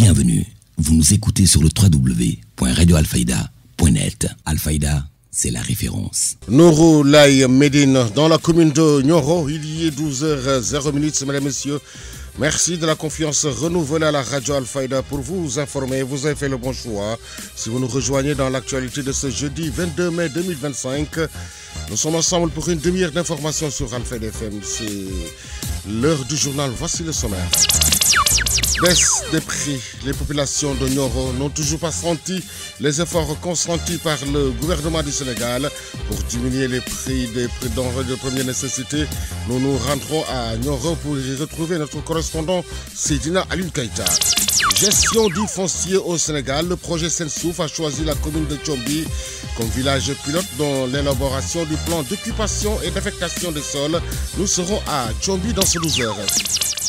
Bienvenue, vous nous écoutez sur le www.radioalfayda.net. Alfayda, c'est la référence. Nourou Laye Médine, dans la commune de Nioro, il y est 12h00, mesdames et messieurs. Merci de la confiance renouvelée à la radio Alfayda pour vous informer. Vous avez fait le bon choix. Si vous nous rejoignez dans l'actualité de ce jeudi 22 mai 2025, nous sommes ensemble pour une demi-heure d'information sur Alfayda FM. C'est l'heure du journal. Voici le sommaire. Baisse des prix. Les populations de Nioro n'ont toujours pas senti les efforts consentis par le gouvernement du Sénégal pour diminuer les prix des denrées de première nécessité. Nous nous rendrons à Nioro pour y retrouver notre correspondant Seydina Alioune Keïta. Gestion du foncier au Sénégal. Le projet Sensouf a choisi la commune de Tchombi comme village pilote dans l'élaboration du plan d'occupation et d'affectation des sols. Nous serons à Tchombi dans ces 12 heures.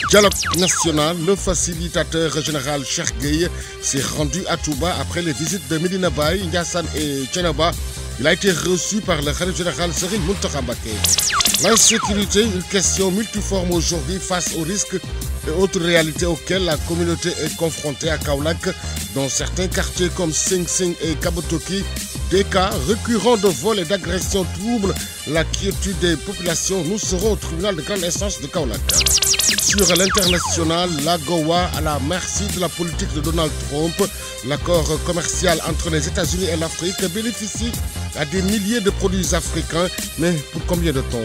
Dialogue national, le facilitateur général Cheikh Gueye s'est rendu à Touba après les visites de Medina Baye, Ndiassane et Thiénaba. Il a été reçu par le Khalif général Serigne Mountakha Mbacké. L'insécurité, une question multiforme aujourd'hui face aux risques et autres réalités auxquelles la communauté est confrontée à Kaolack. Dans certains quartiers comme Sing Sing et Kabotoki, des cas récurrents de vols et d'agressions troublent la quiétude des populations. Nous serons au tribunal de grande instance de Kaolack. Sur l'international, l'AGOA à la merci de la politique de Donald Trump. L'accord commercial entre les États-Unis et l'Afrique bénéficie à des milliers de produits africains, mais pour combien de temps?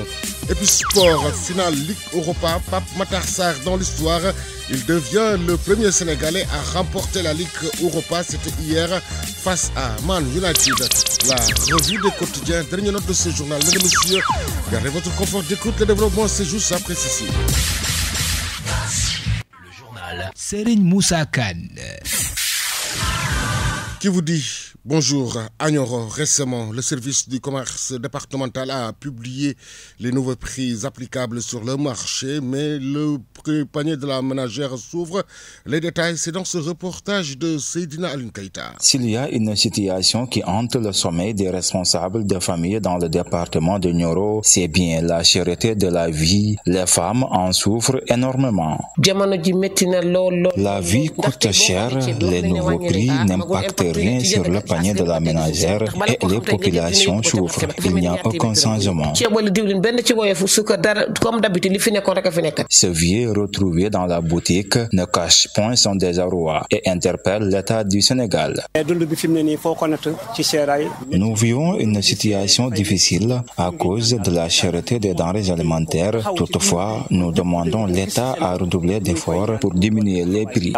Et puis sport, finale Ligue Europa, Pape Matar Sarr dans l'histoire. Il devient le premier Sénégalais à remporter la Ligue Europa. C'était hier face à Man United. La revue des quotidiens, dernière note de ce journal. Mesdames et messieurs, gardez votre confort d'écoute. Le développement, c'est juste après ceci. Le journal Serigne Moussa Kane. Qui vous dit bonjour à Nioro. Récemment, le service du commerce départemental a publié les nouveaux prix applicables sur le marché, mais le panier de la ménagère s'ouvre. Les détails, c'est dans ce reportage de Seydina Alioune Keïta. S'il y a une situation qui hante le sommeil des responsables de famille dans le département de Nioro, c'est bien la cherté de la vie. Les femmes en souffrent énormément. La vie coûte cher, les nouveaux prix n'impactent rien sur le panier de la ménagère et les populations souffrent. Il n'y a aucun changement. Ce vieux retrouvé dans la boutique ne cache point son désarroi et interpelle l'État du Sénégal. Nous vivons une situation difficile à cause de la cherté des denrées alimentaires. Toutefois, nous demandons l'État à redoubler d'efforts pour diminuer les prix.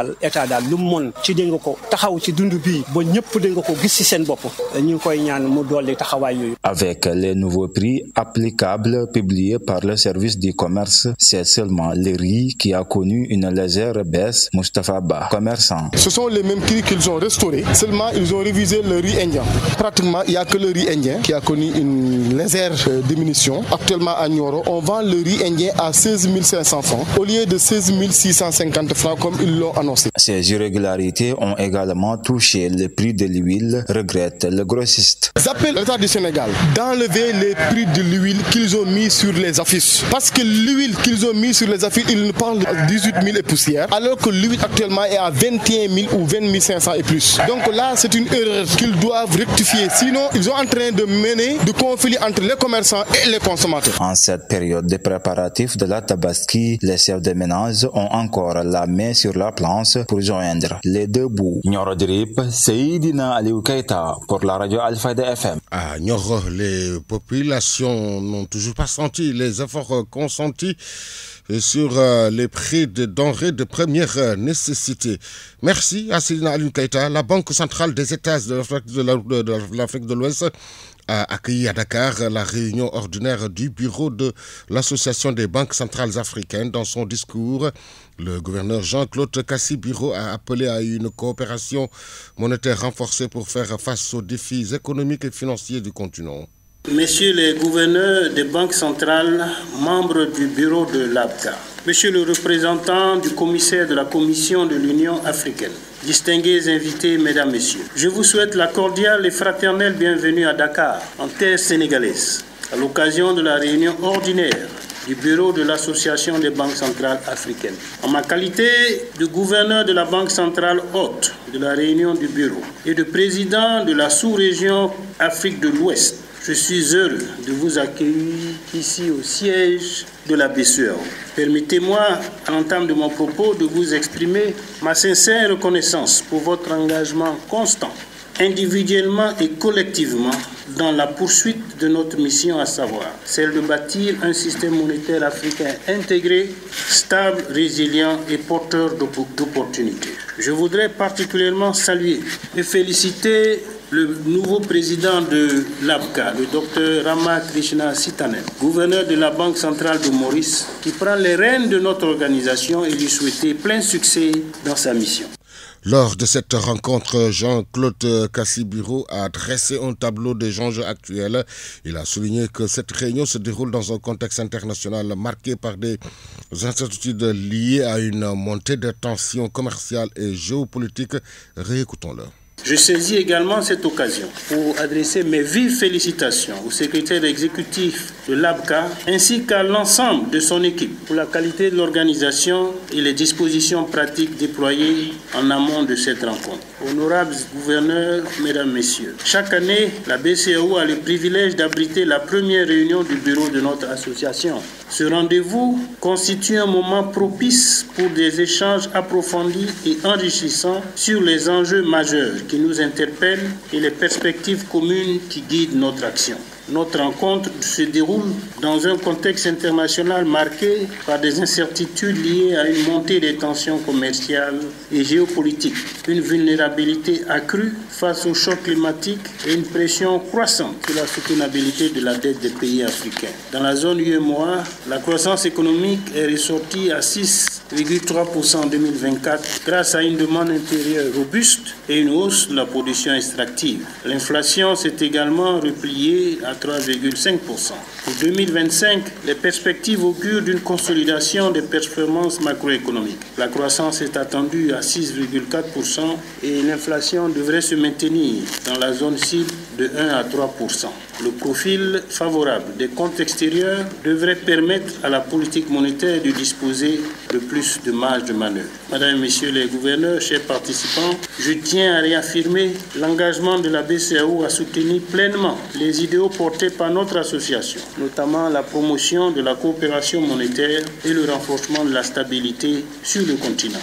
Avec les nouveaux prix applicables publiés par le service du commerce, c'est seulement le riz qui a connu une légère baisse. Moustapha Ba, commerçant. Ce sont les mêmes prix qu'ils ont restaurés, seulement ils ont révisé le riz indien. Pratiquement, il n'y a que le riz indien qui a connu une légère diminution. Actuellement à Nioro, on vend le riz indien à 16 500 francs au lieu de 16 650 francs comme ils l'ont annoncé. Ces irrégularités ont également touché le prix de l'huile, regrette le grossiste. J'appelle l'État du Sénégal d'enlever les prix de l'huile qu'ils ont mis sur les affiches. Parce que l'huile qu'ils ont mis sur les affiches, ils nous parlent de 18 000 et poussière, alors que l'huile actuellement est à 21 000 ou 20 500 et plus. Donc là, c'est une erreur qu'ils doivent rectifier. Sinon, ils sont en train de mener du conflit entre les commerçants et les consommateurs. En cette période de préparatifs de la Tabaski, les chefs de ménage ont encore la main sur la planche pour joindre les deux bouts. Nioro Drip, Seydina Alioune Keïta pour la radio Alfayda FM. À Nioro, les populations n'ont toujours pas senti les efforts consentis sur les prix des denrées de première nécessité. Merci à Seydina Alioune Keïta. La Banque centrale des États de l'Afrique de l'Ouest a accueilli à Dakar la réunion ordinaire du bureau de l'Association des banques centrales africaines. Dans son discours, le gouverneur Jean-Claude Kassi-Biro a appelé à une coopération monétaire renforcée pour faire face aux défis économiques et financiers du continent. Messieurs les gouverneurs des banques centrales, membres du bureau de l'ABCA, Monsieur le représentant du commissaire de la Commission de l'Union africaine, distingués invités, mesdames, messieurs, je vous souhaite la cordiale et fraternelle bienvenue à Dakar, en terre sénégalaise, à l'occasion de la réunion ordinaire du bureau de l'Association des banques centrales africaines. En ma qualité de gouverneur de la Banque centrale hôte de la réunion du bureau et de président de la sous-région Afrique de l'Ouest, je suis heureux de vous accueillir ici au siège de la BCEAO. Permettez-moi, à l'entame de mon propos, de vous exprimer ma sincère reconnaissance pour votre engagement constant, individuellement et collectivement, dans la poursuite de notre mission, à savoir celle de bâtir un système monétaire africain intégré, stable, résilient et porteur d'opportunités. Je voudrais particulièrement saluer et féliciter le nouveau président de l'ABCA, le Dr Ramakrishna Sitanen, gouverneur de la Banque centrale de Maurice, qui prend les rênes de notre organisation et lui souhaiter plein succès dans sa mission. Lors de cette rencontre, Jean-Claude Cassibiro a dressé un tableau des enjeux actuels. Il a souligné que cette réunion se déroule dans un contexte international marqué par des incertitudes liées à une montée des tensions commerciales et géopolitiques. Réécoutons-le. Je saisis également cette occasion pour adresser mes vives félicitations au secrétaire exécutif de l'ABCA ainsi qu'à l'ensemble de son équipe pour la qualité de l'organisation et les dispositions pratiques déployées en amont de cette rencontre. Honorables gouverneurs, mesdames, messieurs, chaque année, la BCEAO a le privilège d'abriter la première réunion du bureau de notre association. Ce rendez-vous constitue un moment propice pour des échanges approfondis et enrichissants sur les enjeux majeurs qui nous interpellent et les perspectives communes qui guident notre action. Notre rencontre se déroule dans un contexte international marqué par des incertitudes liées à une montée des tensions commerciales et géopolitiques, une vulnérabilité accrue face aux chocs climatiques et une pression croissante sur la soutenabilité de la dette des pays africains. Dans la zone UEMOA, la croissance économique est ressortie à 6,3% en 2024 grâce à une demande intérieure robuste et une hausse de la production extractive. L'inflation s'est également repliée à 3,5%. Pour 2025, les perspectives augurent d'une consolidation des performances macroéconomiques. La croissance est attendue à 6,4% et l'inflation devrait se maintenir dans la zone cible de 1 à 3%. Le profil favorable des comptes extérieurs devrait permettre à la politique monétaire de disposer de plus de marge de manœuvre. Mesdames et Messieurs les gouverneurs, chers participants, je tiens à réaffirmer l'engagement de la BCEAO à soutenir pleinement les idéaux portés par notre association, notamment la promotion de la coopération monétaire et le renforcement de la stabilité sur le continent.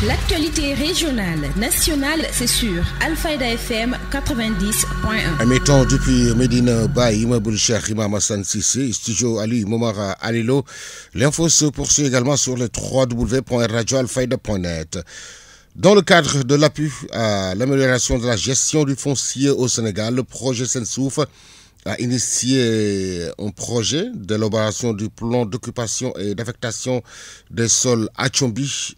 L'actualité régionale, nationale, c'est sur Alfayda FM 90.1. Émettant depuis Medina Baye, Imaboul Cheikh Imam Hassan Sissé, studio Ali Momara Alilo. L'info se poursuit également sur le www.radioalfayda.net. Dans le cadre de l'appui à l'amélioration de la gestion du foncier au Sénégal, le projet Sensouf a initié un projet d'élaboration du plan d'occupation et d'affectation des sols à Tchombi,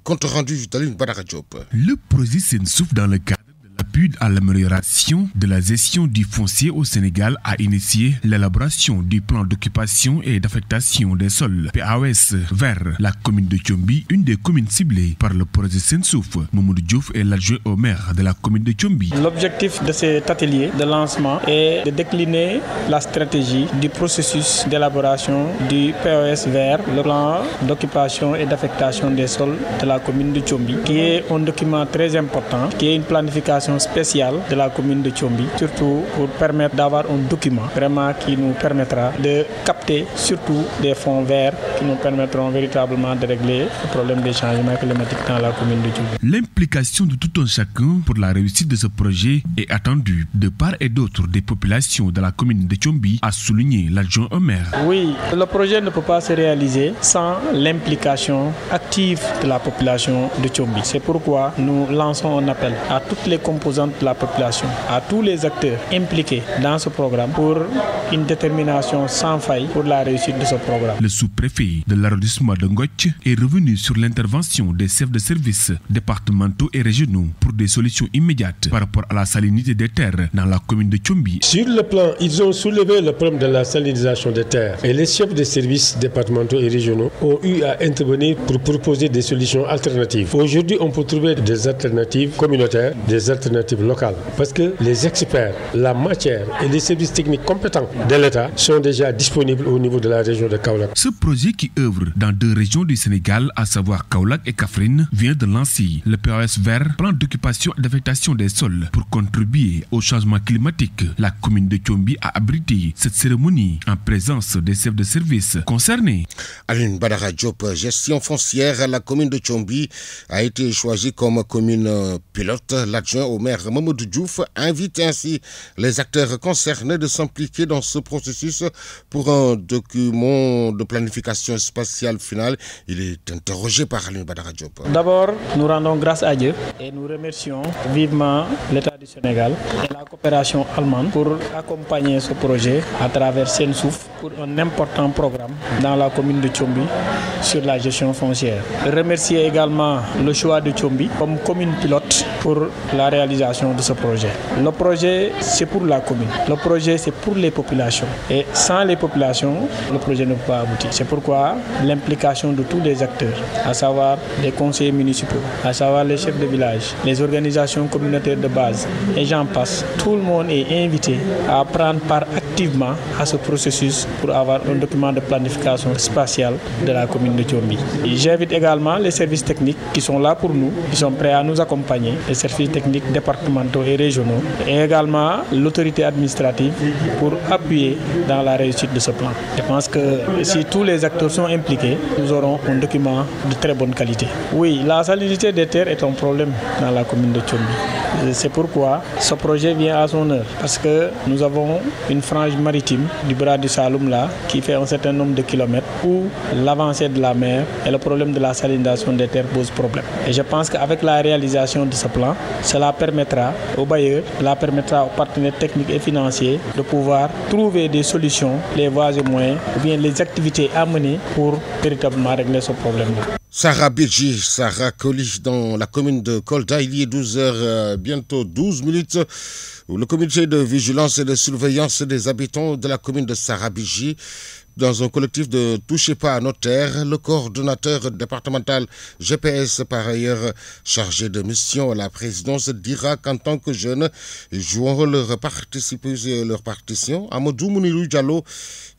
compte rendu d'Aline Badara Diop. Le projet Sensouf, dans le cadre de l'appui à l'amélioration de la gestion du foncier au Sénégal, a initié l'élaboration du plan d'occupation et d'affectation des sols PAOS vers la commune de Tchombi, une des communes ciblées par le projet Sensouf. Mamoudou Diouf est l'adjoint au maire de la commune de Tchombi. L'objectif de cet atelier de lancement est de décliner la stratégie du processus d'élaboration du PAOS vers le plan d'occupation et d'affectation des sols de la commune de Tchombi, qui est un document très important, qui est une planification spéciale de la commune de Tchombi, surtout pour permettre d'avoir un document vraiment qui nous permettra de capter surtout des fonds verts qui nous permettront véritablement de régler le problème des changements climatiques dans la commune de Tchombi. L'implication de tout un chacun pour la réussite de ce projet est attendue de part et d'autre des populations de la commune de Tchombi, a souligné l'adjoint au maire. Oui, le projet ne peut pas se réaliser sans l'implication active de la population de Tchombi. C'est pourquoi nous lançons un appel à toutes les composantes de la population, à tous les acteurs impliqués dans ce programme pour une détermination sans faille pour la réussite de ce programme. Le sous-préfet de l'arrondissement de Ngoch est revenu sur l'intervention des chefs de services départementaux et régionaux pour des solutions immédiates par rapport à la salinité des terres dans la commune de Tchombi. Sur le plan, ils ont soulevé le problème de la salinisation des terres et les chefs de services départementaux et régionaux ont eu à intervenir pour proposer des solutions alternatives. Aujourd'hui, on peut trouver des alternatives communautaires, des alternatives alternatives locales. Parce que les experts, la matière et les services techniques compétents de l'État sont déjà disponibles au niveau de la région de Kaolack. Ce projet qui œuvre dans 2 régions du Sénégal, à savoir Kaolack et Kaffrine, vient de lancer le POS vert, plan d'occupation et d'affectation des sols. Pour contribuer au changement climatique, la commune de Tchombi a abrité cette cérémonie en présence des chefs de service concernés. Aline Badara Diop, gestion foncière, la commune de Tchombi a été choisie comme commune pilote. L'adjoint au maire Mamadou Diouf invite ainsi les acteurs concernés de s'impliquer dans ce processus pour un document de planification spatiale finale. Il est interrogé par Aline Badara Diop. D'abord, nous rendons grâce à Dieu et nous remercions vivement l'État du Sénégal et la coopération allemande pour accompagner ce projet à travers Sensouf pour un important programme dans la commune de Tchombi sur la gestion foncière. Remercier également le choix de Tchombi comme commune pilote pour la réalisation de ce projet. Le projet, c'est pour la commune. Le projet, c'est pour les populations. Et sans les populations, le projet ne peut pas aboutir. C'est pourquoi l'implication de tous les acteurs, à savoir les conseillers municipaux, à savoir les chefs de village, les organisations communautaires de base, et j'en passe. Tout le monde est invité à prendre part activement à ce processus pour avoir un document de planification spatiale de la commune de Tchombi. J'invite également les services techniques qui sont là pour nous, qui sont prêts à nous accompagner, les services techniques départementaux et régionaux, et également l'autorité administrative pour appuyer dans la réussite de ce plan. Je pense que si tous les acteurs sont impliqués, nous aurons un document de très bonne qualité. Oui, la salinité des terres est un problème dans la commune de Tchombi. C'est pourquoi ce projet vient à son heure, parce que nous avons une frange maritime du bras du Saloum là, qui fait un certain nombre de kilomètres, où l'avancée de la mer et le problème de la salinisation des terres pose problème. Et je pense qu'avec la réalisation de ce plan, cela permettra aux bailleurs, cela permettra aux partenaires techniques et financiers de pouvoir trouver des solutions, les voies et moyens, ou bien les activités à mener pour véritablement régler ce problème-là. Sarah Bidji, Sarah Koli, dans la commune de Kolda, il y est 12h, bientôt 12 minutes, où le comité de vigilance et de surveillance des habitants de la commune de Sarah Bidji, dans un collectif de Touchez pas à nos terres, le coordonnateur départemental GPS, par ailleurs chargé de mission à la présidence, dira qu'en tant que jeunes, ils joueront leur partition. Amadou Mounirou Diallo,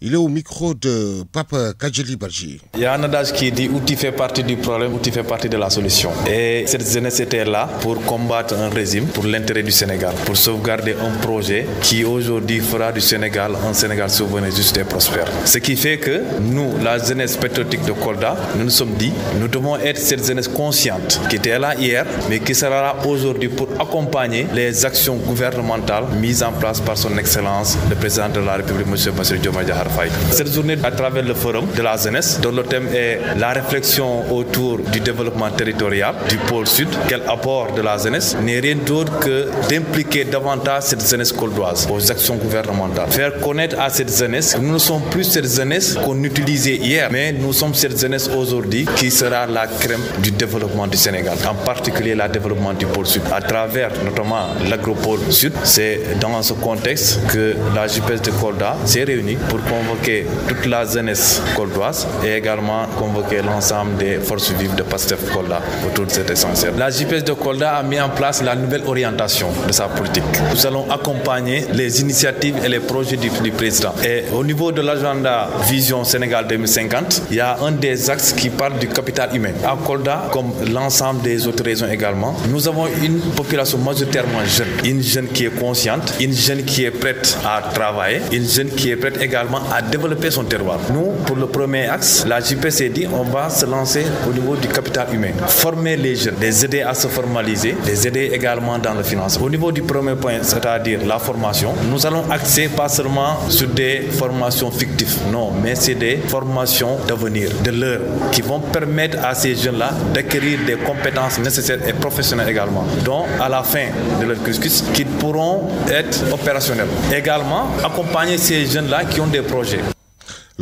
il est au micro de Papa Kadjeli Badji. Il y a un adage qui dit où tu fais partie du problème, où tu fais partie de la solution. Et cette jeunesse était là pour combattre un régime pour l'intérêt du Sénégal, pour sauvegarder un projet qui aujourd'hui fera du Sénégal un Sénégal souverain, juste et prospère. Ce qui fait que nous, la jeunesse patriotique de Kolda, nous nous sommes dit, nous devons être cette jeunesse consciente qui était là hier, mais qui sera là aujourd'hui pour accompagner les actions gouvernementales mises en place par son Excellence, le président de la République, M. Bassirou Diomaye Diakhar Faye. Cette journée, à travers le forum de la jeunesse, dont le thème est la réflexion autour du développement territorial du pôle sud, quel apport de la jeunesse, n'est rien d'autre que d'impliquer davantage cette jeunesse coldoise aux actions gouvernementales. Faire connaître à cette jeunesse que nous ne sommes plus cette jeunesse qu'on utilisait hier, mais nous sommes cette jeunesse aujourd'hui qui sera la crème du développement du Sénégal, en particulier le développement du pôle sud, à travers notamment l'agropôle sud. C'est dans ce contexte que la JPS de Kolda s'est réunie pour convoquer toute la jeunesse coldoise et également convoquer l'ensemble des forces vives de Pastef Kolda autour de cet essentiel. La JPS de Kolda a mis en place la nouvelle orientation de sa politique. Nous allons accompagner les initiatives et les projets du président. Et au niveau de l'agenda Vision Sénégal 2050, il y a un des axes qui parle du capital humain. À Kolda, comme l'ensemble des autres régions également, nous avons une population majoritairement jeune. Une jeune qui est consciente, une jeune qui est prête à travailler, une jeune qui est prête également à développer son terroir. Nous, pour le premier axe, la JPS s'est dit, on va se lancer au niveau du capital humain. Former les jeunes, les aider à se formaliser, les aider également dans le financement. Au niveau du premier point, c'est-à-dire la formation, nous allons axer pas seulement sur des formations fictives, non, mais c'est des formations d'avenir, de l'heure, qui vont permettre à ces jeunes-là d'acquérir des compétences nécessaires et professionnelles également, dont à la fin de leur cursus, qu'ils pourront être opérationnels. Également, accompagner ces jeunes-là qui ont des projets.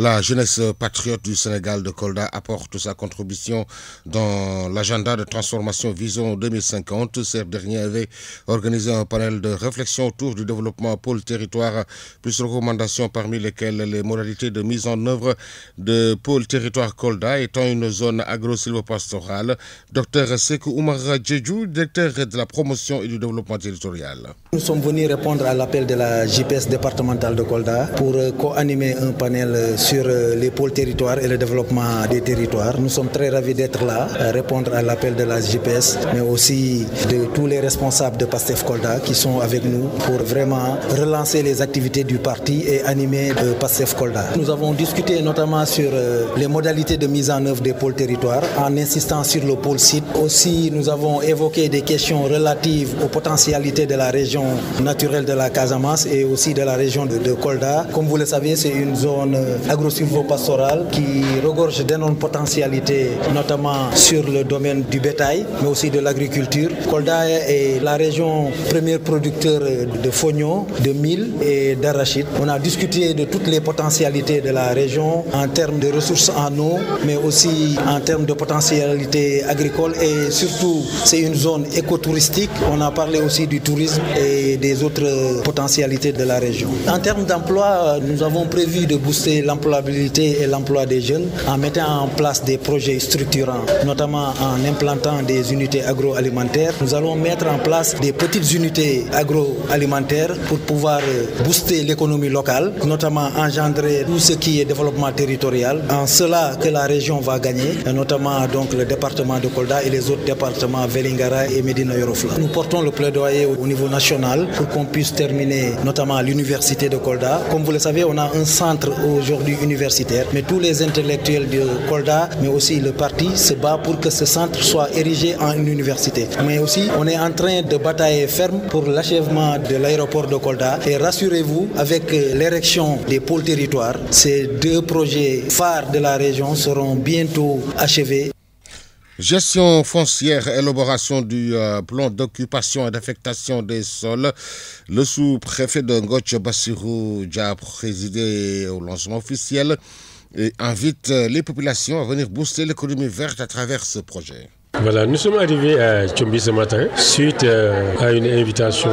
La jeunesse patriote du Sénégal de Kolda apporte sa contribution dans l'agenda de transformation Vision 2050. Cette dernière avait organisé un panel de réflexion autour du développement pôle territoire, plus recommandations parmi lesquelles les modalités de mise en œuvre de pôle territoire Kolda étant une zone agro-silvopastorale. Dr Sekou Oumar Djedjou, directeur de la promotion et du développement territorial. Nous sommes venus répondre à l'appel de la JPS départementale de Kolda pour co-animer un panel sur les pôles territoires et le développement des territoires. Nous sommes très ravis d'être là, à répondre à l'appel de la JPS, mais aussi de tous les responsables de PASTEF Kolda qui sont avec nous pour vraiment relancer les activités du parti et animer PASTEF Kolda. Nous avons discuté notamment sur les modalités de mise en œuvre des pôles territoires en insistant sur le pôle site. Aussi, nous avons évoqué des questions relatives aux potentialités de la région naturelle de la Casamance et aussi de la région de Kolda. Comme vous le savez, c'est une zone agro-silvopastorale qui regorge d'énormes potentialités, notamment sur le domaine du bétail, mais aussi de l'agriculture. Kolda est la région première producteur de fognon, de mil et d'arachide. On a discuté de toutes les potentialités de la région en termes de ressources en eau, mais aussi en termes de potentialités agricoles et surtout c'est une zone écotouristique. On a parlé aussi du tourisme et des autres potentialités de la région. En termes d'emploi, nous avons prévu de booster l'employabilité et l'emploi des jeunes en mettant en place des projets structurants, notamment en implantant des unités agroalimentaires. Nous allons mettre en place des petites unités agroalimentaires pour pouvoir booster l'économie locale, notamment engendrer tout ce qui est développement territorial. En cela que la région va gagner, notamment donc le département de Kolda et les autres départements Vélingara et Médina Yoro Foulah. Nous portons le plaidoyer au niveau national pour qu'on puisse terminer notamment à l'université de Kolda. Comme vous le savez, on a un centre aujourd'hui universitaire, mais tous les intellectuels de Kolda, mais aussi le parti, se bat pour que ce centre soit érigé en une université. Mais aussi, on est en train de batailler ferme pour l'achèvement de l'aéroport de Kolda. Et rassurez-vous, avec l'érection des pôles territoires, ces deux projets phares de la région seront bientôt achevés. Gestion foncière, élaboration du plan d'occupation et d'affectation des sols. Le sous-préfet de Ngotch, Bassirou Dia, a présidé au lancement officiel et invite les populations à venir booster l'économie verte à travers ce projet. Voilà, nous sommes arrivés à Tchombi ce matin suite à une invitation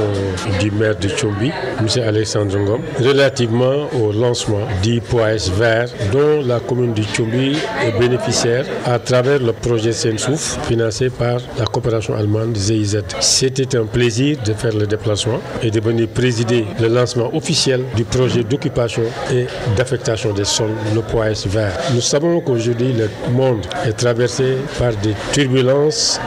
du maire de Tchombi, M. Alexandre Ngom, relativement au lancement du POAS vert dont la commune de Tchombi est bénéficiaire à travers le projet Sensouf financé par la coopération allemande GIZ. C'était un plaisir de faire le déplacement et de venir présider le lancement officiel du projet d'occupation et d'affectation des sols, le POAS vert. Nous savons qu'aujourd'hui le monde est traversé par des turbulences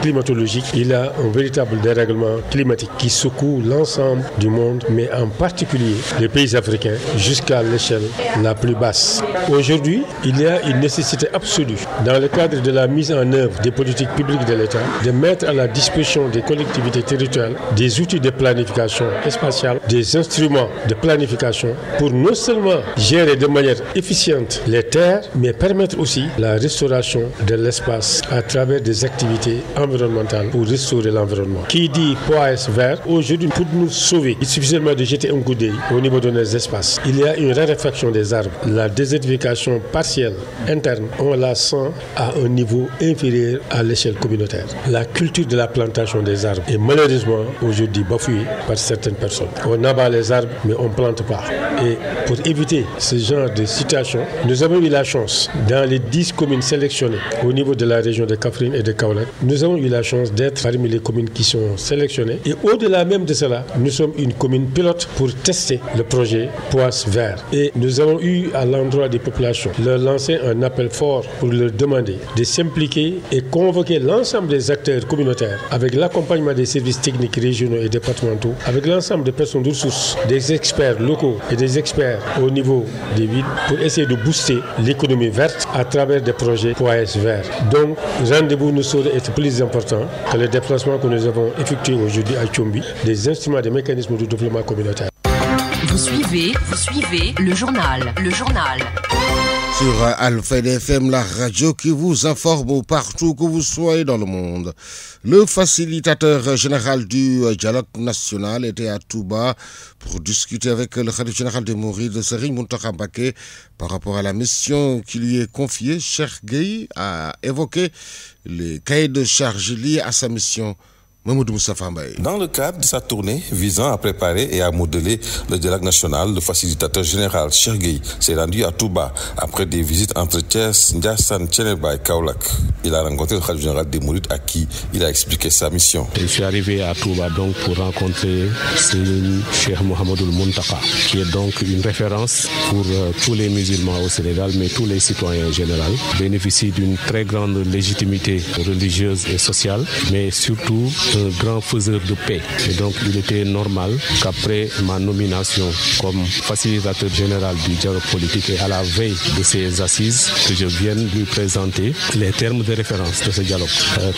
climatologique. Il y a un véritable dérèglement climatique qui secoue l'ensemble du monde, mais en particulier les pays africains jusqu'à l'échelle la plus basse. Aujourd'hui, il y a une nécessité absolue, dans le cadre de la mise en œuvre des politiques publiques de l'État, de mettre à la disposition des collectivités territoriales des outils de planification spatiale, des instruments de planification pour non seulement gérer de manière efficiente les terres, mais permettre aussi la restauration de l'espace à travers des activités environnementales pour restaurer l'environnement. Qui dit POAS vert, aujourd'hui pour nous sauver, il suffit seulement de jeter un coup d'œil au niveau de nos espaces. Il y a une raréfaction des arbres. La désertification partielle interne, on la sent à un niveau inférieur à l'échelle communautaire. La culture de la plantation des arbres est malheureusement aujourd'hui bafouée par certaines personnes. On abat les arbres mais on ne plante pas. Et pour éviter ce genre de situation, nous avons eu la chance dans les 10 communes sélectionnées au niveau de la région de Kaffrine et de Kaolack, nous avons eu la chance d'être parmi les communes qui sont sélectionnées. Et au-delà même de cela, nous sommes une commune pilote pour tester le projet POAS vert. Et nous avons eu à l'endroit des populations leur lancer un appel fort pour leur demander de s'impliquer et convoquer l'ensemble des acteurs communautaires avec l'accompagnement des services techniques régionaux et départementaux, avec l'ensemble des personnes de ressources, des experts locaux et des experts au niveau des villes pour essayer de booster l'économie verte à travers des projets POAS vert. Donc, rendez-vous nous saurait être plus important que les déplacements que nous avons effectués aujourd'hui à Tchombi, des instruments, des mécanismes de développement communautaire. Vous suivez le journal. Sur Alfayda FM, la radio qui vous informe partout que vous soyez dans le monde. Le facilitateur général du dialogue national était à Touba pour discuter avec le khalife général des Mourides, Serigne Mountakha Mbacké, par rapport à la mission qui lui est confiée. Cheikh Gueye a évoqué les cahiers de charges liés à sa mission. Dans le cadre de sa tournée visant à préparer et à modeler le dialogue national, le facilitateur général Cheikh Gueye s'est rendu à Touba après des visites entre Thiès, Ndiassane, Thiénaba et Kaolack. Il a rencontré le khalife général des Mourides à qui il a expliqué sa mission. Je suis arrivé à Touba donc pour rencontrer Cheikh Mouhamadoul Mountakha, qui est donc une référence pour tous les musulmans au Sénégal, mais tous les citoyens en général, bénéficie d'une très grande légitimité religieuse et sociale, mais surtout un grand faiseur de paix. Et donc il était normal qu'après ma nomination comme facilitateur général du dialogue politique et à la veille de ces assises, que je vienne lui présenter les termes de référence de ce dialogue,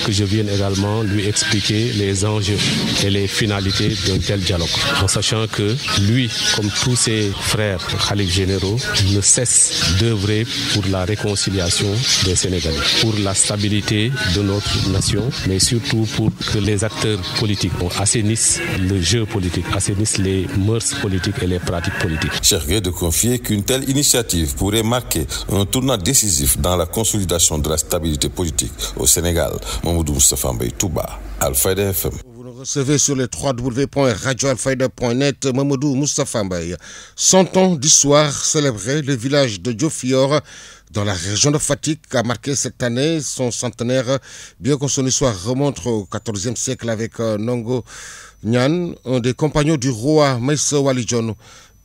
que je vienne également lui expliquer les enjeux et les finalités d'un tel dialogue, en sachant que lui, comme tous ses frères khalifes généraux, ne cesse d'œuvrer pour la réconciliation des Sénégalais, pour la stabilité de notre nation, mais surtout pour que les acteurs politiques assainissent le jeu politique, assainissent les mœurs politiques et les pratiques politiques. Cheikh Gueye de confier qu'une telle initiative pourrait marquer un tournant décisif dans la consolidation de la stabilité politique au Sénégal. Mamadou Moustapha Mbaye, Touba, Alfayda FM. Vous nous recevez sur les www.radioalfayda.net. Mamadou Moustapha Mbaye. 100 ans d'histoire célébrée, le village de Diofior dans la région de Fatick a marqué cette année son centenaire, bien que son histoire remonte au XIVe siècle avec Nongo Nyan, un des compagnons du roi Maïssa Wali John.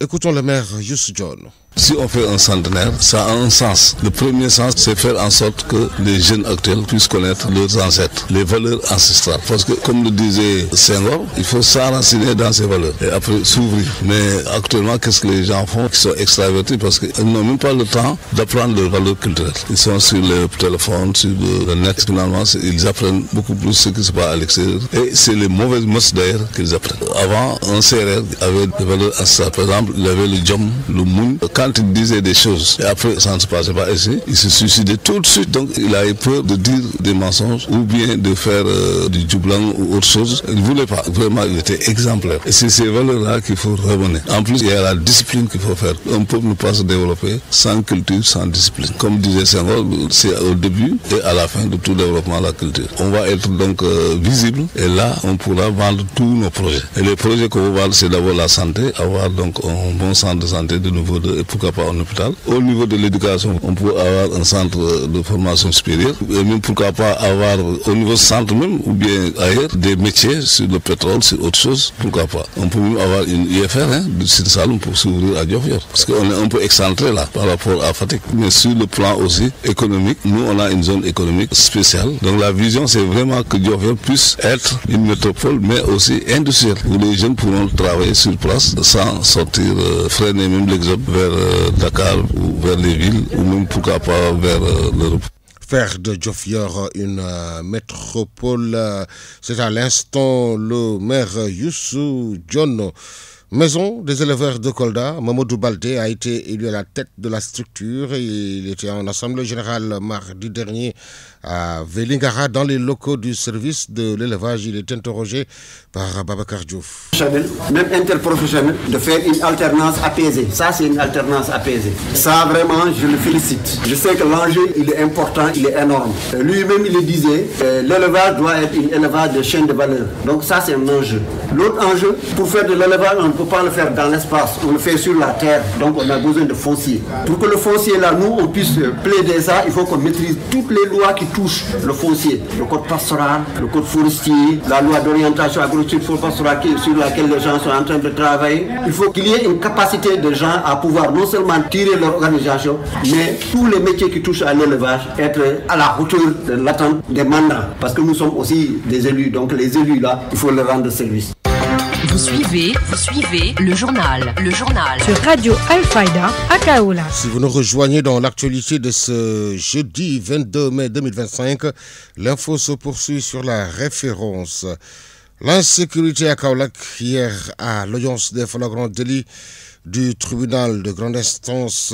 Écoutons le maire Youssou John. Si on fait un centenaire, ça a un sens. Le premier sens, c'est faire en sorte que les jeunes actuels puissent connaître leurs ancêtres, les valeurs ancestrales. Parce que, comme le disait Senghor, il faut s'enraciner dans ces valeurs et après s'ouvrir. Mais actuellement, qu'est-ce que les gens font qui sont extravertis parce qu'ils n'ont même pas le temps d'apprendre leurs valeurs culturelles. Ils sont sur le téléphone, sur le net. Finalement, ils apprennent beaucoup plus ce qui se passe à l'extérieur. Et c'est les mauvaises mœurs d'ailleurs qu'ils apprennent. Avant, un CRR avait des valeurs ancestrales. Par exemple, il avait le djom, le moun. Quand il disait des choses et après ça ne se passait pas ici, il se suicidait tout de suite. Donc il a eu peur de dire des mensonges ou bien de faire du djoublan ou autre chose. Il ne voulait pas. Vraiment, il était exemplaire. Et c'est ces valeurs-là qu'il faut revenir. En plus, il y a la discipline qu'il faut faire. Un peuple ne peut pas se développer sans culture, sans discipline. Comme disait Senghor, c'est au début et à la fin de tout développement de la culture. On va être donc visible et là, on pourra vendre tous nos projets. Et les projets qu'on va vendre, c'est d'abord la santé, avoir donc un bon centre de santé de nouveau pourquoi pas un hôpital. Au niveau de l'éducation, on peut avoir un centre de formation supérieure et même pourquoi pas avoir au niveau centre même ou bien ailleurs des métiers sur le pétrole, sur autre chose, pourquoi pas. On peut même avoir une IFR de Sine Saloum pour s'ouvrir à Diofior parce qu'on est un peu excentré là par rapport à Fatick. Mais sur le plan aussi économique, nous on a une zone économique spéciale. Donc la vision c'est vraiment que Diofior puisse être une métropole mais aussi industrielle où les jeunes pourront travailler sur place sans sortir, freiner même l'exode vers Dakar ou vers les villes ou même pourquoi pas vers l'Europe. Faire de Diofior une métropole, c'est à l'instant le maire Youssou John. Maison des éleveurs de Kolda, Mamadou Baldé a été élu à la tête de la structure. Il était en assemblée générale mardi dernier à Vélingara dans les locaux du service de l'élevage. Il est interrogé par Babacar Diouf. Même interprofessionnel, de faire une alternance apaisée. Ça, c'est une alternance apaisée. Ça, vraiment, je le félicite. Je sais que l'enjeu, il est important, il est énorme. Lui-même, il le disait, l'élevage doit être une élevage de chaîne de valeur. Donc ça, c'est un enjeu. L'autre enjeu, pour faire de l'élevage, on ne peut pas le faire dans l'espace, on le fait sur la terre. Donc on a besoin de foncier. Pour que le foncier, là, nous, on puisse plaider ça, il faut qu'on maîtrise toutes les lois qui touchent le foncier. Le code pastoral, le code forestier, la loi d'orientation agro-pastorale sur laquelle les gens sont en train de travailler. Il faut qu'il y ait une capacité de gens à pouvoir non seulement tirer leur organisation, mais tous les métiers qui touchent à l'élevage, être à la hauteur de l'attente des mandats. Parce que nous sommes aussi des élus, donc les élus là, il faut leur rendre service. Vous suivez le journal. Sur Radio Alfayda à Kaola. Si vous nous rejoignez dans l'actualité de ce jeudi 22 mai 2025, l'info se poursuit sur la référence. L'insécurité à Kaolack hier à l'audience des flagrants délits du tribunal de grande instance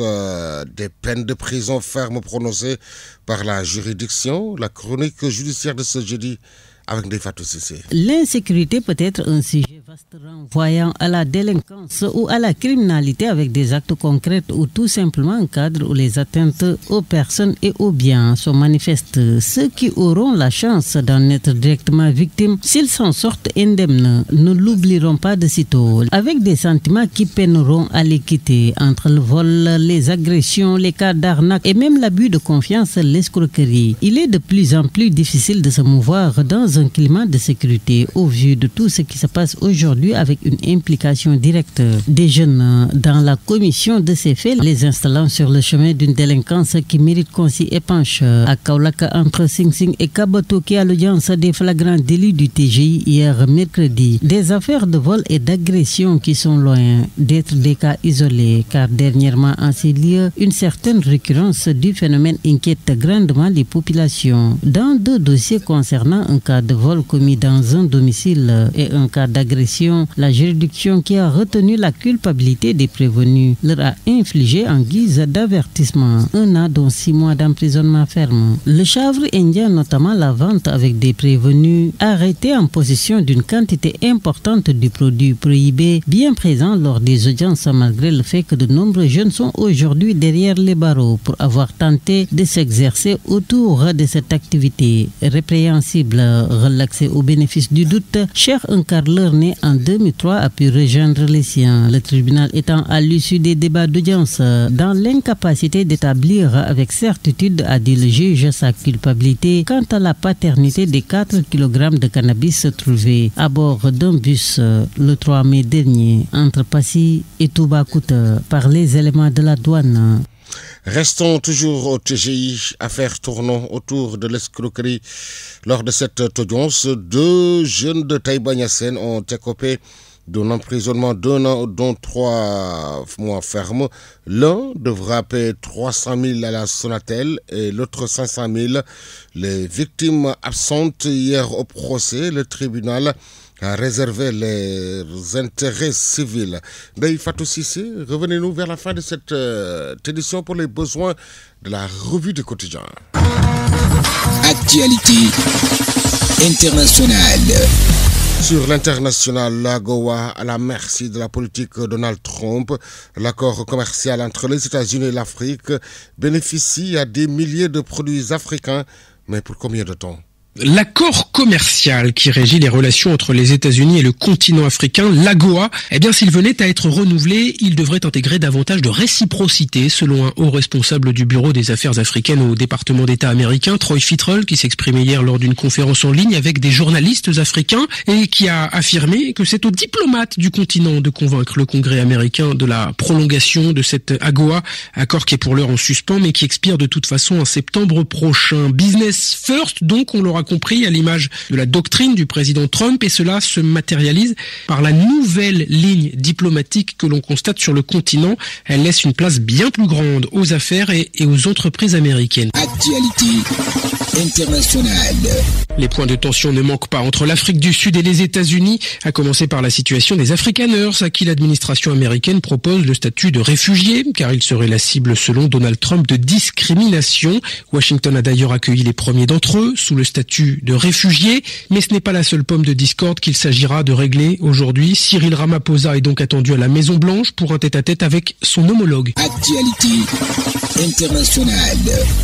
des peines de prison ferme prononcées par la juridiction. La chronique judiciaire de ce jeudi avec des Fatou Cissé. L'insécurité peut être un sujet vaste renvoyant à la délinquance ou à la criminalité avec des actes concrets ou tout simplement un cadre où les atteintes aux personnes et aux biens sont manifestes. Ceux qui auront la chance d'en être directement victimes, s'ils s'en sortent indemnes, ne l'oublieront pas de sitôt, avec des sentiments qui peineront à l'équité entre le vol, les agressions, les cas d'arnaque et même l'abus de confiance, l'escroquerie. Il est de plus en plus difficile de se mouvoir dans un climat de sécurité au vu de tout ce qui se passe aujourd'hui avec une implication directe des jeunes dans la commission de ces faits, les installant sur le chemin d'une délinquance qui mérite qu'on s'y épanche. À Kaolaka, entre Sing Sing et Kabatoki, à l'audience des flagrants délits du TGI hier mercredi, des affaires de vol et d'agression qui sont loin d'être des cas isolés, car dernièrement en ces lieux, une certaine récurrence du phénomène inquiète grandement les populations. Dans 2 dossiers concernant un cas de vol commis dans un domicile et un cas d'agression, la juridiction qui a retenu la culpabilité des prévenus leur a infligé en guise d'avertissement 1 an dont 6 mois d'emprisonnement ferme. Le chanvre indien, notamment la vente avec des prévenus, arrêtés en possession d'une quantité importante du produit prohibé, bien présent lors des audiences malgré le fait que de nombreux jeunes sont aujourd'hui derrière les barreaux pour avoir tenté de s'exercer autour de cette activité répréhensible. Relaxé au bénéfice du doute, Cheikh, un carreleur né en 2003, a pu rejoindre les siens. Le tribunal étant à l'issue des débats d'audience dans l'incapacité d'établir avec certitude, a dit le juge, sa culpabilité quant à la paternité des 4 kg de cannabis trouvés à bord d'un bus le 3 mai dernier entre Passy et Toubacouta par les éléments de la douane. Restons toujours au TGI, affaire tournant autour de l'escroquerie. Lors de cette audience, 2 jeunes de Taïba-Niassène ont écopé d'un emprisonnement d'1 an, dont 3 mois ferme. L'un devra payer 300 000 à la Sonatel et l'autre 500 000. Les victimes absentes hier au procès, le tribunal a réservé les intérêts civils. Ndeye Fatou Cissé, revenez-nous vers la fin de cette édition pour les besoins de la revue du quotidien. Actualité internationale. Sur l'international, l'AGOA à la merci de la politique Donald Trump. L'accord commercial entre les États-Unis et l'Afrique bénéficie à des milliers de produits africains, mais pour combien de temps ? L'accord commercial qui régit les relations entre les États-Unis et le continent africain, l'AGOA, eh bien s'il venait à être renouvelé, il devrait intégrer davantage de réciprocité, selon un haut responsable du Bureau des affaires africaines au département d'État américain, Troy Fittrell, qui s'exprimait hier lors d'une conférence en ligne avec des journalistes africains et qui a affirmé que c'est aux diplomates du continent de convaincre le Congrès américain de la prolongation de cette AGOA, accord qui est pour l'heure en suspens mais qui expire de toute façon en septembre prochain. Business first, donc, on l'aura compris, à l'image de la doctrine du président Trump, et cela se matérialise par la nouvelle ligne diplomatique que l'on constate sur le continent. Elle laisse une place bien plus grande aux affaires et aux entreprises américaines. Actualité internationale. Les points de tension ne manquent pas entre l'Afrique du Sud et les États-Unis, à commencer par la situation des Afrikaners, à qui l'administration américaine propose le statut de réfugié, car ils seraient la cible, selon Donald Trump, de discrimination. Washington a d'ailleurs accueilli les premiers d'entre eux sous le statut de réfugiés, mais ce n'est pas la seule pomme de discorde qu'il s'agira de régler aujourd'hui. Cyril Ramaphosa est donc attendu à la Maison-Blanche pour un tête-à-tête avec son homologue. Actualité internationale.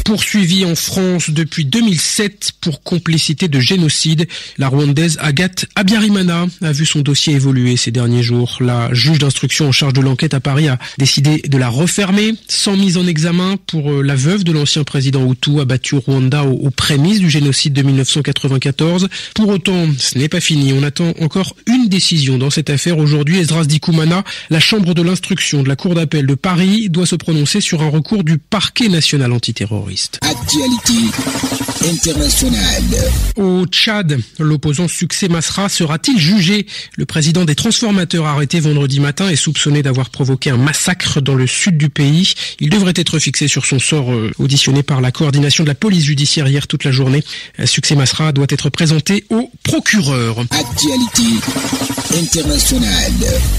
Poursuivi en France depuis 2007 pour complicité de génocide, la Rwandaise Agathe Habyarimana a vu son dossier évoluer ces derniers jours. La juge d'instruction en charge de l'enquête à Paris a décidé de la refermer sans mise en examen pour la veuve de l'ancien président Hutu abattu au Rwanda aux prémices du génocide de 1994. Pour autant, ce n'est pas fini. On attend encore une décision dans cette affaire. Aujourd'hui, Esdras Dikoumana, la chambre de l'instruction de la Cour d'appel de Paris, doit se prononcer sur un recours du parquet national antiterroriste. Actualité internationale. Au Tchad, l'opposant Succès Masra sera-t-il jugé? Le président des transformateurs arrêté vendredi matin est soupçonné d'avoir provoqué un massacre dans le sud du pays. Il devrait être fixé sur son sort, auditionné par la coordination de la police judiciaire hier toute la journée. Succès Masra doit être présenté au procureur. Actualité internationale.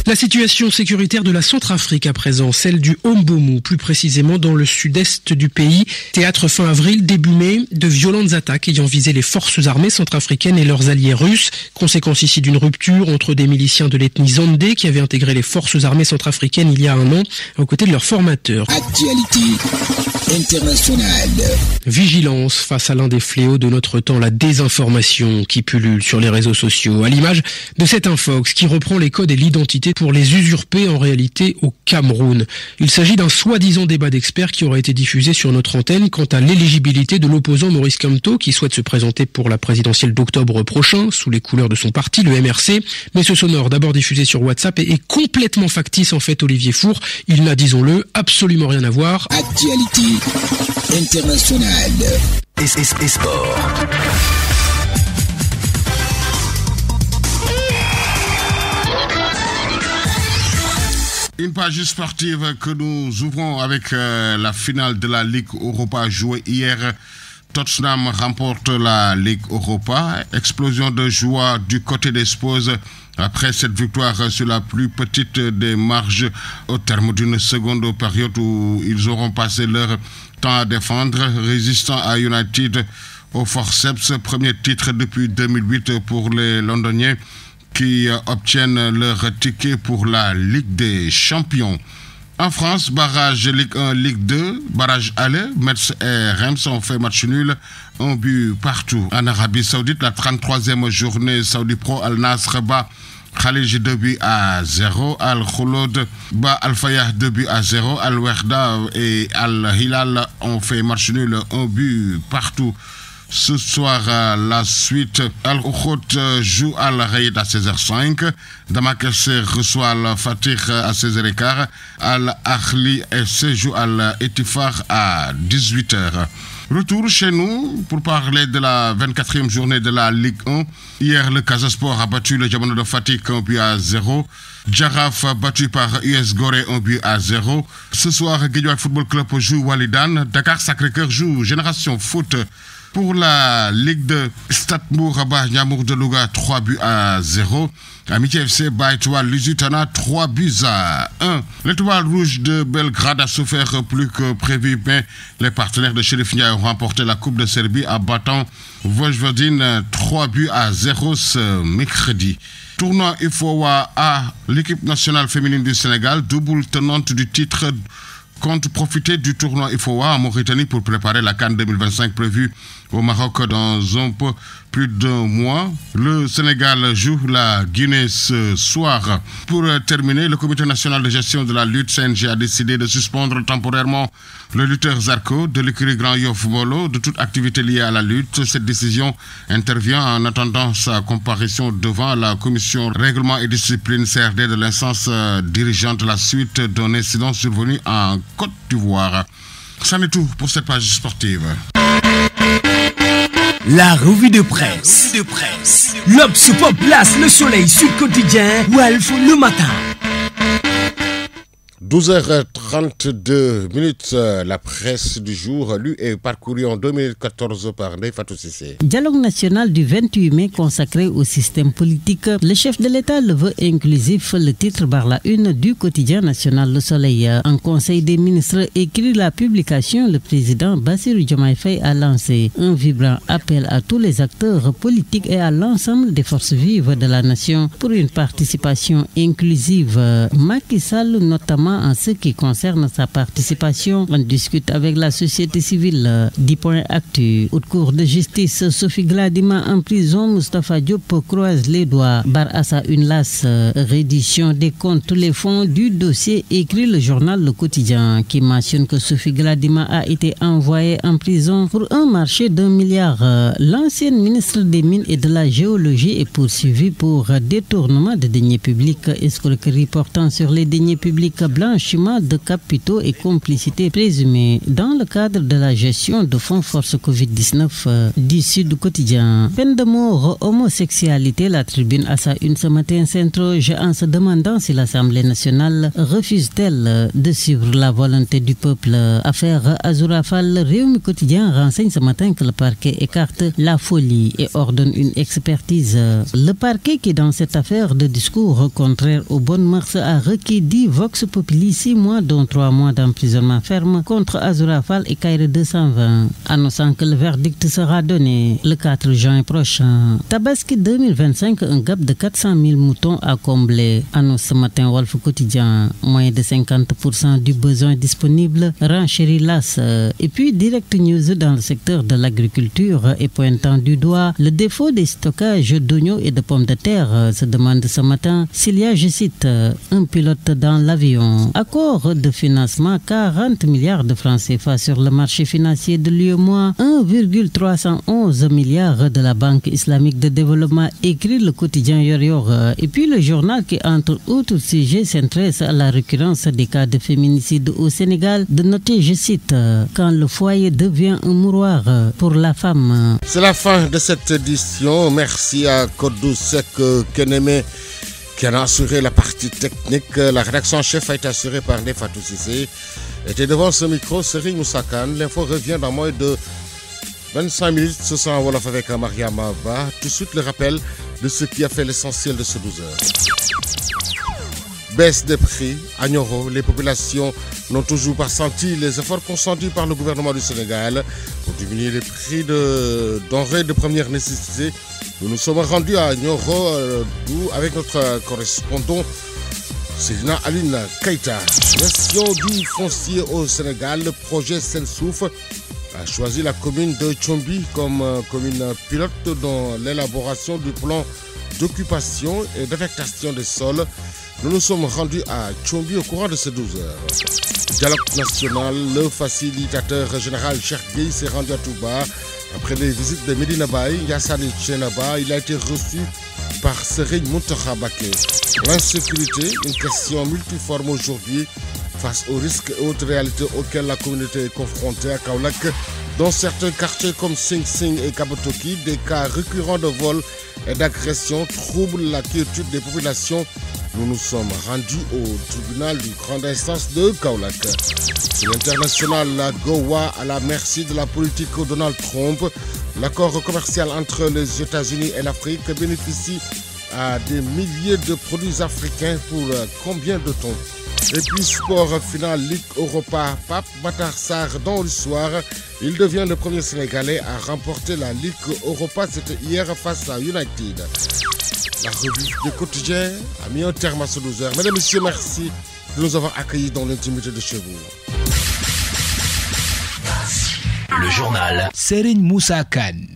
La situation sécuritaire de la Centrafrique à présent, celle du Ombomu, plus précisément dans le sud-est du pays. Théâtre fin avril, début mai, de violentes attaques ayant visé les forces armées centrafricaines et leurs alliés russes. Conséquence ici d'une rupture entre des miliciens de l'ethnie Zandé qui avaient intégré les forces armées centrafricaines il y a un an, aux côtés de leurs formateurs. Actualité internationale. Vigilance face à l'un des fléaux de notre temps, la désinformation qui pullule sur les réseaux sociaux, à l'image de cet Infox qui reprend les codes et l'identité pour les usurper en réalité au Cameroun. Il s'agit d'un soi-disant débat d'experts qui aurait été diffusé sur notre antenne quant à l'éligibilité de l'opposant Maurice Kamto qui souhaite se présenter pour la présidentielle d'octobre prochain sous les couleurs de son parti, le MRC. Mais ce sonore, d'abord diffusé sur WhatsApp, est complètement factice en fait, Olivier Four. Il n'a, disons-le, absolument rien à voir. Actualité internationale. Et sport. Une page sportive que nous ouvrons avec la finale de la Ligue Europa jouée hier. Tottenham remporte la Ligue Europa. Explosion de joie du côté des Spurs après cette victoire sur la plus petite des marges au terme d'une seconde période où ils auront passé leur temps à défendre, résistant à United au forceps. Premier titre depuis 2008 pour les Londoniens qui obtiennent leur ticket pour la Ligue des Champions. En France, barrage Ligue 1, Ligue 2, barrage aller, Metz et Reims ont fait match nul, un but partout. En Arabie Saoudite, la 33e journée Saudi Pro, Al Nasr bat Khalij 2 buts à 0, Al Khouloud bat Al Fayah 2 buts à 0, Al Werda et Al Hilal ont fait match nul, un but partout. Ce soir, la suite, Al-Ukhot joue Al-Raïd à 16h05. Damakesse reçoit Al-Fatih à 16h15. Al-Akhli FC joue Al-Etifar à 18h. Retour chez nous pour parler de la 24e journée de la Ligue 1. Hier, le Casasport a battu le Diamant de Fatick 1 but à 0. Jaraf battu par US Gorée 1 but à 0. Ce soir, Guédiawaye Football Club joue Walidan. Dakar Sacré-Cœur joue Génération Foot. Pour la Ligue 2, Stade Mourabat Niamour de Louga 3 buts à 0. Amitié FC bat Étoile Lusitana 3 buts à 1. L'Étoile Rouge de Belgrade a souffert plus que prévu, mais les partenaires de Sheriff Ndiaye ont remporté la Coupe de Serbie en battant Vojvodine 3 buts à 0 ce mercredi. Tournoi IFOA A, l'équipe nationale féminine du Sénégal, double tenante du titre, compte profiter du tournoi IFOA en Mauritanie pour préparer la CAN 2025 prévue au Maroc dans un peu plus d'un mois. Le Sénégal joue la Guinée ce soir. Pour terminer, le Comité national de gestion de la lutte CNG a décidé de suspendre temporairement le lutteur Zarko de l'écurie Grand Yoff Molo de toute activité liée à la lutte. Cette décision intervient en attendant sa comparution devant la commission règlement et discipline CRD de l'instance dirigeante à la suite d'un incident survenu en Côte d'Ivoire. C'en est tout pour cette page sportive. La revue de presse. L'Obs Pop place le soleil sur le quotidien Walf le matin. 12h32, la presse du jour, lue et parcourue en 2014 par Ndeye Fatou Cissé. Dialogue national du 28 mai consacré au système politique. Le chef de l'État le veut inclusif. Le titre barre la une du quotidien national Le Soleil. En conseil des ministres écrit la publication, le président Bassirou Diomaye Faye a lancé un vibrant appel à tous les acteurs politiques et à l'ensemble des forces vives de la nation pour une participation inclusive. Macky Sall notamment en ce qui concerne sa participation. On discute avec la société civile. 10 points actu. Haute cour de justice, Sophie Gladima en prison. Moustapha Diop croise les doigts. Bar à sa une lasse. Reddition des comptes, tous les fonds du dossier, écrit le journal Le Quotidien, qui mentionne que Sophie Gladima a été envoyée en prison pour un marché d'1 milliard. L'ancienne ministre des Mines et de la Géologie est poursuivie pour détournement de deniers publics. Escroquerie portant sur les deniers publics. blanchiment de capitaux et complicité présumée dans le cadre de la gestion de fonds force Covid-19 du Sud Quotidien. Peine de mort, homosexualité, la tribune à sa une ce matin s'interroge en se demandant si l'Assemblée nationale refuse-t-elle de suivre la volonté du peuple. Affaire Azoura Fall, Réumi Quotidien renseigne ce matin que le parquet écarte la folie et ordonne une expertise. Le parquet qui dans cette affaire de discours contraire aux bonnes mœurs a requis 10 Vox Populi 6 mois dont 3 mois d'emprisonnement ferme contre Azoura Fall et Kairé 220, annonçant que le verdict sera donné le 4 juin prochain. Tabaski 2025, un gap de 400 000 moutons à combler, annonce ce matin Wolf Quotidien. Moins de 50% du besoin disponible, renchérit l'AS. Et puis Direct News dans le secteur de l'agriculture et pointant du doigt le défaut des stockages d'oignons et de pommes de terre, se demande ce matin s'il y a, je cite, un pilote dans l'avion. Accord de financement 40 milliards de francs CFA sur le marché financier de l'UEMOA, 1,311 milliards de la Banque islamique de développement, écrit le quotidien Yor. Et puis le journal qui, entre autres sujets, s'intéresse à la récurrence des cas de féminicide au Sénégal, de noter, je cite, quand le foyer devient un mouroir pour la femme. C'est la fin de cette édition. Merci à Kodou Sek Keneme qui a assuré la partie technique. La rédaction en chef a été assurée par Nefatou Sissé. Et devant ce micro, Serigne Moussa Kane. L'info revient dans moins de 25 minutes. Ce soir en Wolof avec Maria Mava. Tout de suite le rappel de ce qui a fait l'essentiel de ce 12 heures. Baisse des prix à Nioro, les populations n'ont toujours pas senti les efforts consentis par le gouvernement du Sénégal pour diminuer les prix de denrées de première nécessité. Nous nous sommes rendus à Nioro avec notre correspondant Sedina Aline Keita. Gestion du foncier au Sénégal, le projet Sensouf a choisi la commune de Tchombi comme commune pilote dans l'élaboration du plan d'occupation et d'affectation des sols. Nous nous sommes rendus à Tchombi au courant de ces 12 heures. Dialogue national, le facilitateur général Cheikh Gueye s'est rendu à Touba. Après les visites de Medina Baye, Yassane Tchenaba, il a été reçu par Serigne Mountakha Mbacké. L'insécurité, une question multiforme aujourd'hui face aux risques et autres réalités auxquelles la communauté est confrontée à Kaolack. Dans certains quartiers comme Sing Sing et Kabotoki, des cas récurrents de vols et d'agressions troublent la quiétude des populations. Nous nous sommes rendus au tribunal d'une grande instance de Kaolack. Sur l'international, la Gowa à la merci de la politique de Donald Trump. L'accord commercial entre les États-Unis et l'Afrique bénéficie à des milliers de produits africains pour combien de temps? Et puis sport final, Ligue Europa, Pape Matar Sarr dans l'histoire. Il devient le premier Sénégalais à remporter la Ligue Europa. C'était hier face à United. La revue du quotidien a mis un terme à ce 12 heures. Mesdames et messieurs, merci de nous avoir accueillis dans l'intimité de chez vous. Le journal Serigne Moussa Kane.